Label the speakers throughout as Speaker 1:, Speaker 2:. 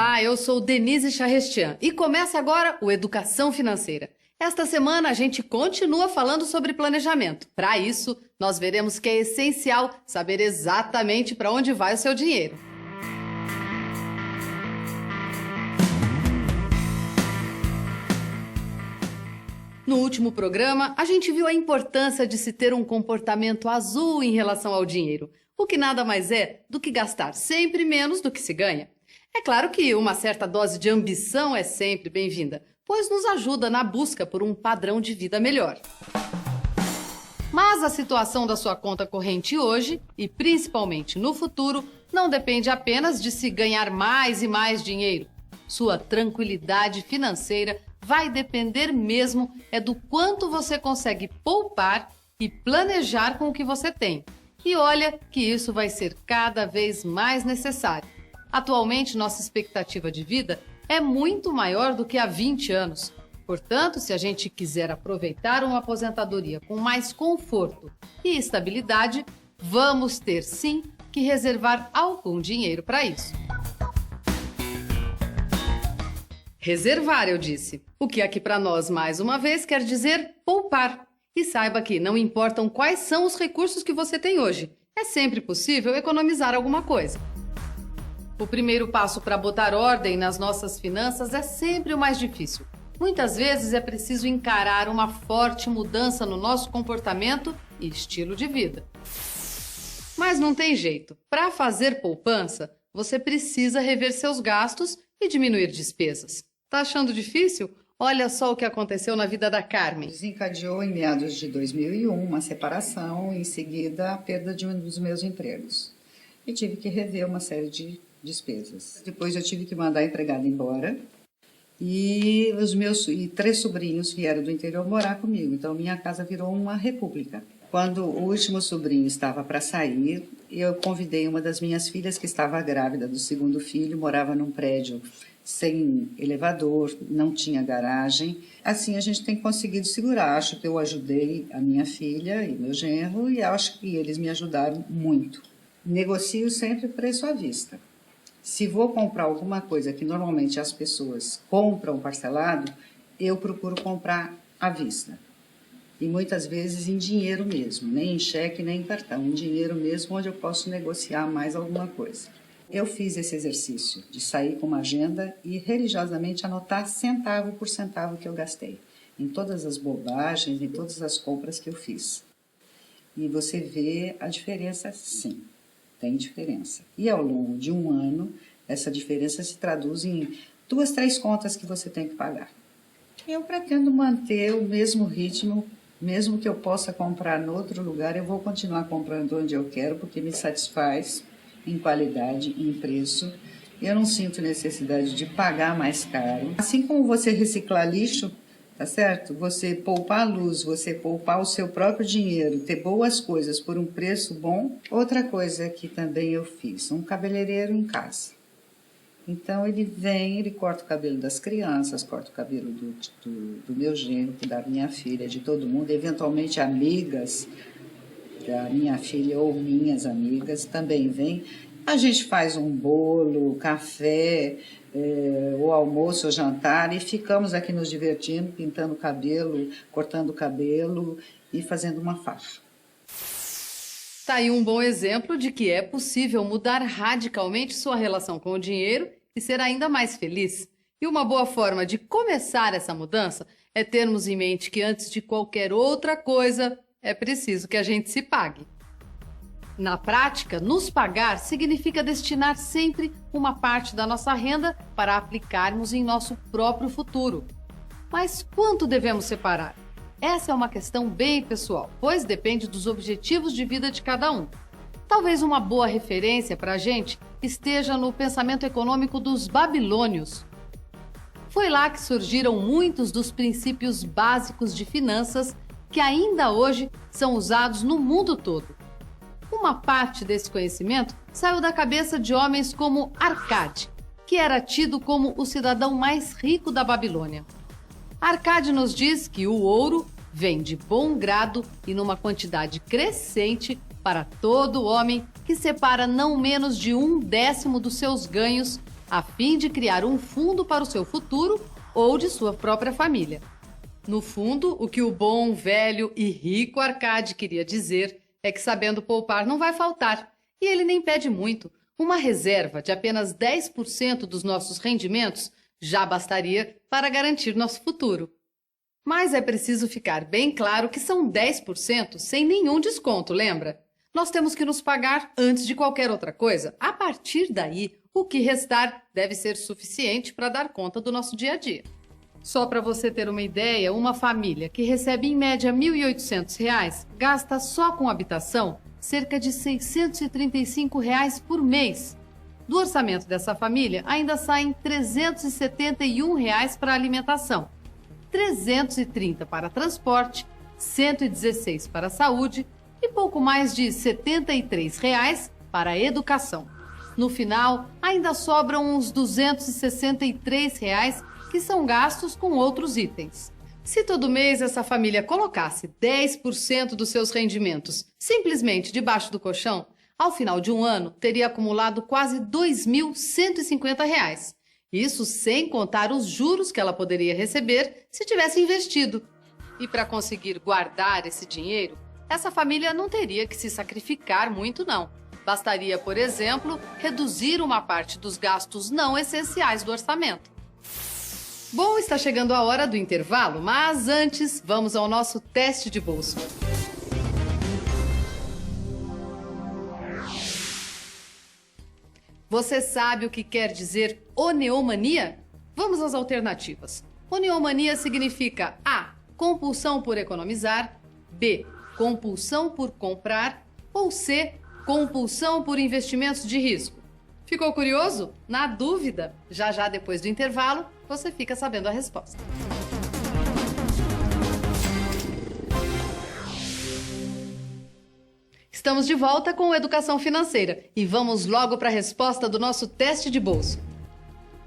Speaker 1: Olá, eu sou Denise Charrestian e começa agora o Educação Financeira. Esta semana a gente continua falando sobre planejamento. Para isso, nós veremos que é essencial saber exatamente para onde vai o seu dinheiro. No último programa, a gente viu a importância de se ter um comportamento azul em relação ao dinheiro, o que nada mais é do que gastar sempre menos do que se ganha. É claro que uma certa dose de ambição é sempre bem-vinda, pois nos ajuda na busca por um padrão de vida melhor. Mas a situação da sua conta corrente hoje, e principalmente no futuro, não depende apenas de se ganhar mais e mais dinheiro. Sua tranquilidade financeira vai depender mesmo do quanto você consegue poupar e planejar com o que você tem. E olha que isso vai ser cada vez mais necessário. Atualmente, nossa expectativa de vida é muito maior do que há 20 anos. Portanto, se a gente quiser aproveitar uma aposentadoria com mais conforto e estabilidade, vamos ter sim que reservar algum dinheiro para isso. Reservar, eu disse. O que aqui para nós, mais uma vez, quer dizer poupar. E saiba que não importam quais são os recursos que você tem hoje. É sempre possível economizar alguma coisa. O primeiro passo para botar ordem nas nossas finanças é sempre o mais difícil. Muitas vezes é preciso encarar uma forte mudança no nosso comportamento e estilo de vida. Mas não tem jeito. Para fazer poupança, você precisa rever seus gastos e diminuir despesas. Tá achando difícil? Olha só o que aconteceu na vida da Carmen.
Speaker 2: Desencadeou em meados de 2001 uma separação e em seguida a perda de um dos meus empregos. E tive que rever uma série de despesas. Depois eu tive que mandar a empregada embora e os meus 3 sobrinhos vieram do interior morar comigo. Então minha casa virou uma república. Quando o último sobrinho estava para sair, eu convidei uma das minhas filhas que estava grávida do segundo filho, morava num prédio sem elevador, não tinha garagem. Assim a gente tem conseguido segurar. Acho que eu ajudei a minha filha e meu genro e acho que eles me ajudaram muito. Negocio sempre preço à vista. Se vou comprar alguma coisa que normalmente as pessoas compram parcelado, eu procuro comprar à vista. E muitas vezes em dinheiro mesmo, nem em cheque, nem em cartão, em dinheiro mesmo, onde eu posso negociar mais alguma coisa. Eu fiz esse exercício de sair com uma agenda e religiosamente anotar centavo por centavo que eu gastei, em todas as bobagens, em todas as compras que eu fiz. E você vê a diferença, sim. Tem diferença. E ao longo de um ano, essa diferença se traduz em 2, 3 contas que você tem que pagar. Eu pretendo manter o mesmo ritmo, mesmo que eu possa comprar em outro lugar, eu vou continuar comprando onde eu quero, porque me satisfaz em qualidade, em preço. Eu não sinto necessidade de pagar mais caro. Assim como você reciclar lixo, tá certo? Você poupar a luz, você poupar o seu próprio dinheiro, ter boas coisas por um preço bom. Outra coisa que também eu fiz, um cabeleireiro em casa. Então ele vem, ele corta o cabelo das crianças, corta o cabelo do meu genro, da minha filha, de todo mundo, eventualmente amigas da minha filha ou minhas amigas também vêm. A gente faz um bolo, café, o almoço, o jantar e ficamos aqui nos divertindo, pintando o cabelo, cortando o cabelo e fazendo uma farra.
Speaker 1: Tá aí um bom exemplo de que é possível mudar radicalmente sua relação com o dinheiro e ser ainda mais feliz. E uma boa forma de começar essa mudança é termos em mente que antes de qualquer outra coisa é preciso que a gente se pague. Na prática, nos pagar significa destinar sempre uma parte da nossa renda para aplicarmos em nosso próprio futuro. Mas quanto devemos separar? Essa é uma questão bem pessoal, pois depende dos objetivos de vida de cada um. Talvez uma boa referência para a gente esteja no pensamento econômico dos babilônios. Foi lá que surgiram muitos dos princípios básicos de finanças que ainda hoje são usados no mundo todo. Uma parte desse conhecimento saiu da cabeça de homens como Arcade, que era tido como o cidadão mais rico da Babilônia. Arcade nos diz que o ouro vem de bom grado e numa quantidade crescente para todo homem que separa não menos de 1/10 dos seus ganhos a fim de criar um fundo para o seu futuro ou de sua própria família. No fundo, o que o bom, velho e rico Arcade queria dizer é que sabendo poupar não vai faltar, e ele nem pede muito. Uma reserva de apenas 10% dos nossos rendimentos já bastaria para garantir nosso futuro. Mas é preciso ficar bem claro que são 10% sem nenhum desconto, lembra? Nós temos que nos pagar antes de qualquer outra coisa. A partir daí, o que restar deve ser suficiente para dar conta do nosso dia a dia. Só para você ter uma ideia, uma família que recebe em média R$ 1.800 gasta só com habitação cerca de R$ 635 por mês. Do orçamento dessa família, ainda saem R$ 371 para alimentação, 330 para transporte, 116 para saúde e pouco mais de R$ 73 para a educação. No final, ainda sobram uns R$ 263 que são gastos com outros itens. Se todo mês essa família colocasse 10% dos seus rendimentos simplesmente debaixo do colchão, ao final de um ano teria acumulado quase R$ 2.150. Isso sem contar os juros que ela poderia receber se tivesse investido. E para conseguir guardar esse dinheiro, essa família não teria que se sacrificar muito, não. Bastaria, por exemplo, reduzir uma parte dos gastos não essenciais do orçamento. Bom, está chegando a hora do intervalo, mas antes vamos ao nosso teste de bolso. Você sabe o que quer dizer oneomania? Vamos às alternativas. Oneomania significa A. Compulsão por economizar, B. Compulsão por comprar ou C. Compulsão por investimentos de risco. Ficou curioso? Na dúvida? Já depois do intervalo, você fica sabendo a resposta. Estamos de volta com Educação Financeira e vamos logo para a resposta do nosso teste de bolso.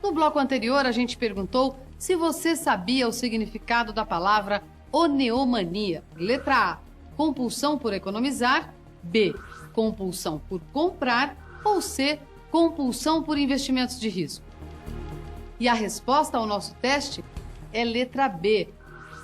Speaker 1: No bloco anterior, a gente perguntou se você sabia o significado da palavra oneomania. Letra A, compulsão por economizar, B, compulsão por comprar ou C, compulsão por investimentos de risco. E a resposta ao nosso teste é letra B.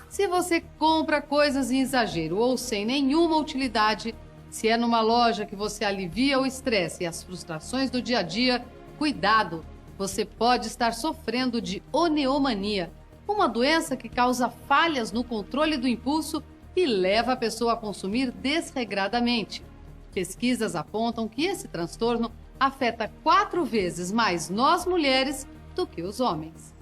Speaker 1: Se você compra coisas em exagero ou sem nenhuma utilidade, se é numa loja que você alivia o estresse e as frustrações do dia a dia, cuidado! Você pode estar sofrendo de oneomania, uma doença que causa falhas no controle do impulso e leva a pessoa a consumir desregradamente. Pesquisas apontam que esse transtorno afeta 4 vezes mais nós mulheres do que os homens.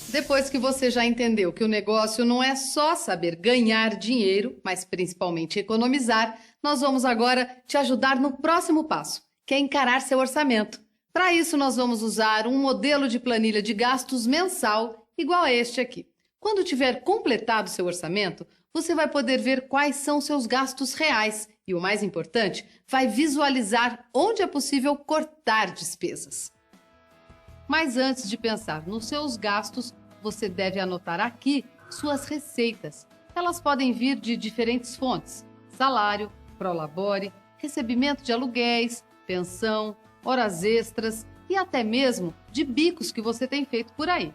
Speaker 1: Depois que você já entendeu que o negócio não é só saber ganhar dinheiro, mas principalmente economizar, nós vamos agora te ajudar no próximo passo, que é encarar seu orçamento. Para isso, nós vamos usar um modelo de planilha de gastos mensal igual a este aqui. Quando tiver completado seu orçamento, você vai poder ver quais são seus gastos reais e, o mais importante, vai visualizar onde é possível cortar despesas. Mas antes de pensar nos seus gastos, você deve anotar aqui suas receitas. Elas podem vir de diferentes fontes: salário, prolabore, recebimento de aluguéis, pensão, horas extras e até mesmo de bicos que você tem feito por aí.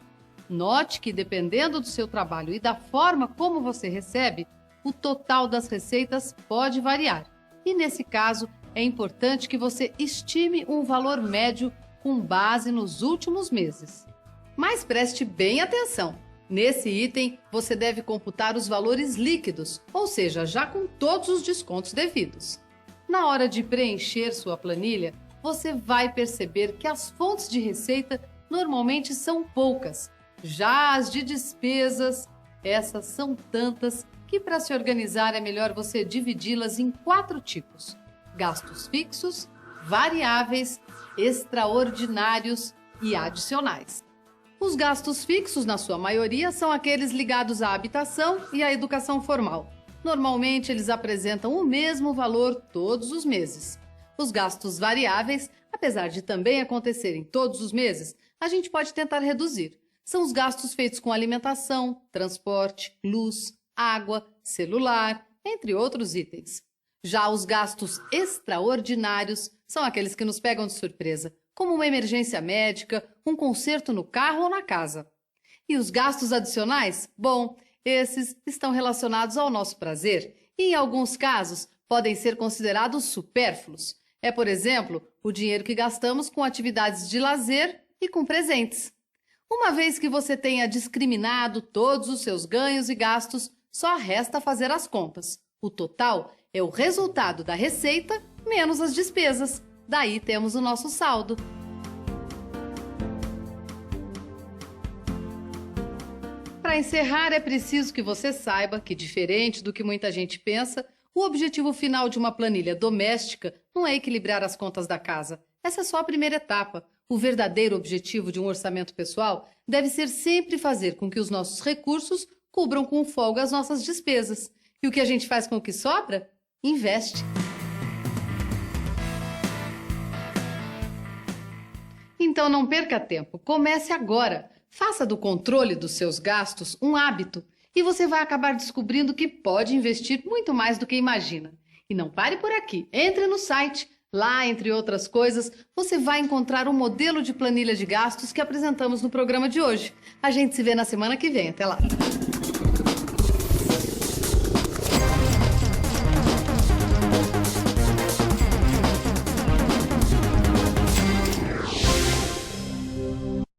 Speaker 1: Note que, dependendo do seu trabalho e da forma como você recebe, o total das receitas pode variar. E nesse caso, é importante que você estime um valor médio com base nos últimos meses. Mas preste bem atenção. Nesse item, você deve computar os valores líquidos, ou seja, já com todos os descontos devidos. Na hora de preencher sua planilha, você vai perceber que as fontes de receita normalmente são poucas. Já as de despesas, essas são tantas que, para se organizar, é melhor você dividi-las em 4 tipos: gastos fixos, variáveis, extraordinários e adicionais. Os gastos fixos, na sua maioria, são aqueles ligados à habitação e à educação formal. Normalmente, eles apresentam o mesmo valor todos os meses. Os gastos variáveis, apesar de também acontecerem todos os meses, a gente pode tentar reduzir. São os gastos feitos com alimentação, transporte, luz, água, celular, entre outros itens. Já os gastos extraordinários são aqueles que nos pegam de surpresa, como uma emergência médica, um conserto no carro ou na casa. E os gastos adicionais? Bom, esses estão relacionados ao nosso prazer e, em alguns casos, podem ser considerados supérfluos. É, por exemplo, o dinheiro que gastamos com atividades de lazer e com presentes. Uma vez que você tenha discriminado todos os seus ganhos e gastos, só resta fazer as contas. O total é o resultado da receita menos as despesas. Daí temos o nosso saldo. Para encerrar, é preciso que você saiba que, diferente do que muita gente pensa, o objetivo final de uma planilha doméstica não é equilibrar as contas da casa. Essa é só a primeira etapa. O verdadeiro objetivo de um orçamento pessoal deve ser sempre fazer com que os nossos recursos cubram com folga as nossas despesas. E o que a gente faz com o que sobra? Investe. Então não perca tempo, comece agora. Faça do controle dos seus gastos um hábito e você vai acabar descobrindo que pode investir muito mais do que imagina. E não pare por aqui, entre no site. Lá, entre outras coisas, você vai encontrar um modelo de planilha de gastos que apresentamos no programa de hoje. A gente se vê na semana que vem. Até lá!